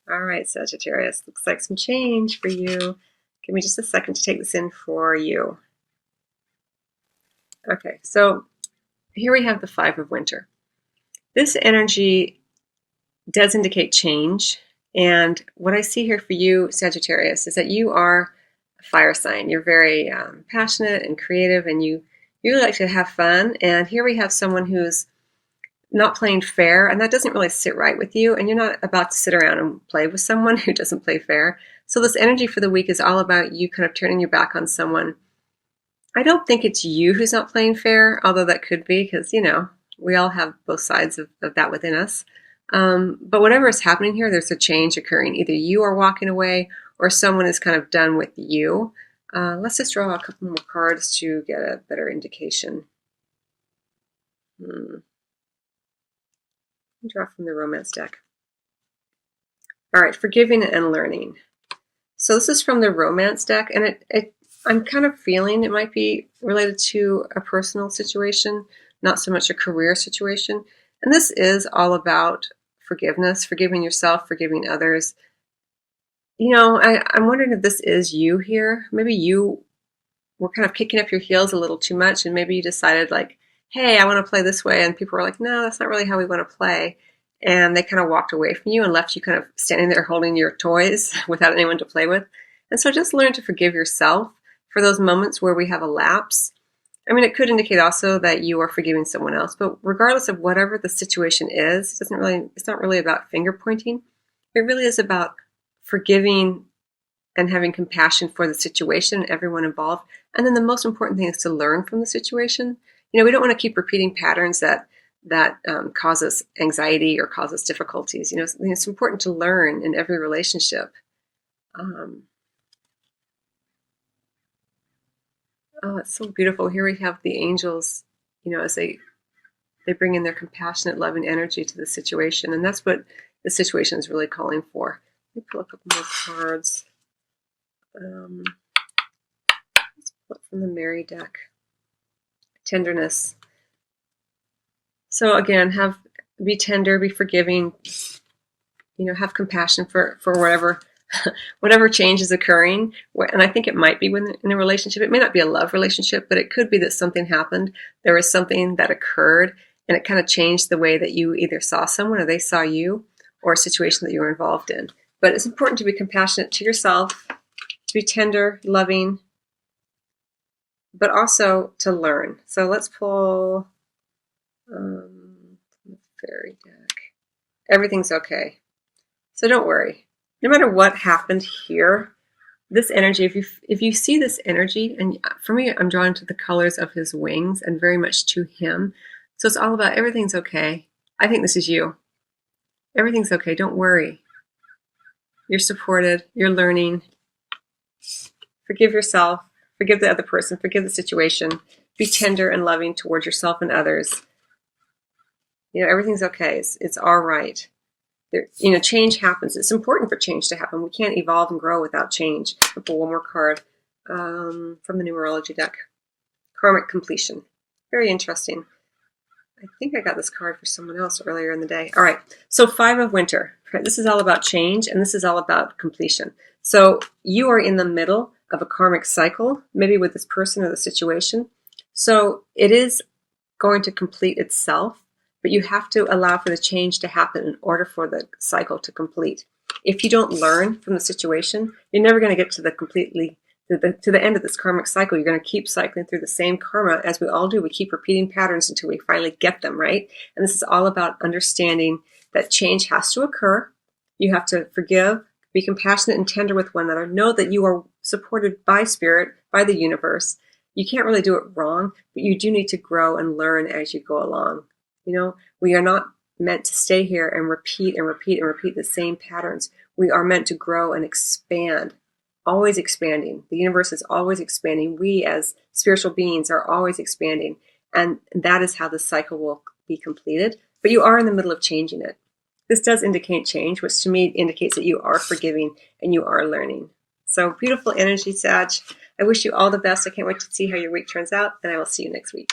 All right, Sagittarius, looks like some change for you. Give me just a second to take this in for you. Okay, so here we have the Five of Winter. This energy does indicate change. And what I see here for you, Sagittarius, is that you are a fire sign. You're very passionate and creative, and you really like to have fun. And here we have someone who's not playing fair, and that doesn't really sit right with you. And you're not about to sit around and play with someone who doesn't play fair. So this energy for the week is all about you kind of turning your back on someone. I don't think it's you who's not playing fair, although that could be, because, you know, we all have both sides of that within us. But whatever is happening here, there's a change occurring. Either you are walking away or someone is kind of done with you. Let's just draw a couple more cards to get a better indication. Draw from the romance deck. All right, forgiving and learning. So this is from the romance deck, and I'm kind of feeling it might be related to a personal situation, not so much a career situation. And this is all about forgiveness, forgiving yourself, forgiving others. You know, I'm wondering if this is you here. Maybe you were kind of kicking up your heels a little too much, and maybe you decided like, hey, I want to play this way. And people were like, no, that's not really how we want to play. And they kind of walked away from you and left you kind of standing there holding your toys without anyone to play with. And so just learn to forgive yourself for those moments where we have a lapse. I mean, it could indicate also that you are forgiving someone else, but regardless of whatever the situation is, it's not really about finger pointing. It really is about forgiving and having compassion for the situation and everyone involved. And then the most important thing is to learn from the situation. You know, we don't want to keep repeating patterns that cause us anxiety or cause us difficulties. You know, it's important to learn in every relationship. Oh, it's so beautiful. Here we have the angels, you know, as they bring in their compassionate, loving energy to the situation. And that's what the situation is really calling for. Let me pull a couple more cards. Let's pull it from the Mary deck. Tenderness. So again, be tender, be forgiving, you know, have compassion for whatever change is occurring. And I think it might be in a relationship. It may not be a love relationship, but it could be that something happened. There was something that occurred, and it kind of changed the way that you either saw someone or they saw you, or a situation that you were involved in. But it's important to be compassionate to yourself, to be tender, loving, but also to learn. So let's pull the fairy deck. Everything's okay. So don't worry. No matter what happened here, this energy, if you see this energy, and for me, I'm drawn to the colors of his wings and very much to him. So it's all about everything's okay. I think this is you. Everything's okay. Don't worry. You're supported. You're learning. Forgive yourself. Forgive the other person. Forgive the situation. Be tender and loving towards yourself and others. You know, everything's okay. It's all right. You know, change happens. It's important for change to happen. We can't evolve and grow without change. I'll pull one more card from the numerology deck. Karmic completion. Very interesting. I think I got this card for someone else earlier in the day. All right. So Five of Winter. Right? This is all about change, and this is all about completion. So you are in the middle of a karmic cycle, maybe with this person or the situation. So it is going to complete itself, but you have to allow for the change to happen in order for the cycle to complete. If you don't learn from the situation, you're never going to get to the end of this karmic cycle. You're going to keep cycling through the same karma, as we all do. We keep repeating patterns until we finally get them, right? And this is all about understanding that change has to occur. You have to forgive, be compassionate and tender with one another. Know that you are supported by spirit, by the universe. You can't really do it wrong, but you do need to grow and learn as you go along. You know, we are not meant to stay here and repeat and repeat and repeat the same patterns. We are meant to grow and expand, always expanding. The universe is always expanding. We as spiritual beings are always expanding. And that is how the cycle will be completed. But you are in the middle of changing it. This does indicate change, which to me indicates that you are forgiving and you are learning. So beautiful energy, Sag. I wish you all the best. I can't wait to see how your week turns out, and I will see you next week.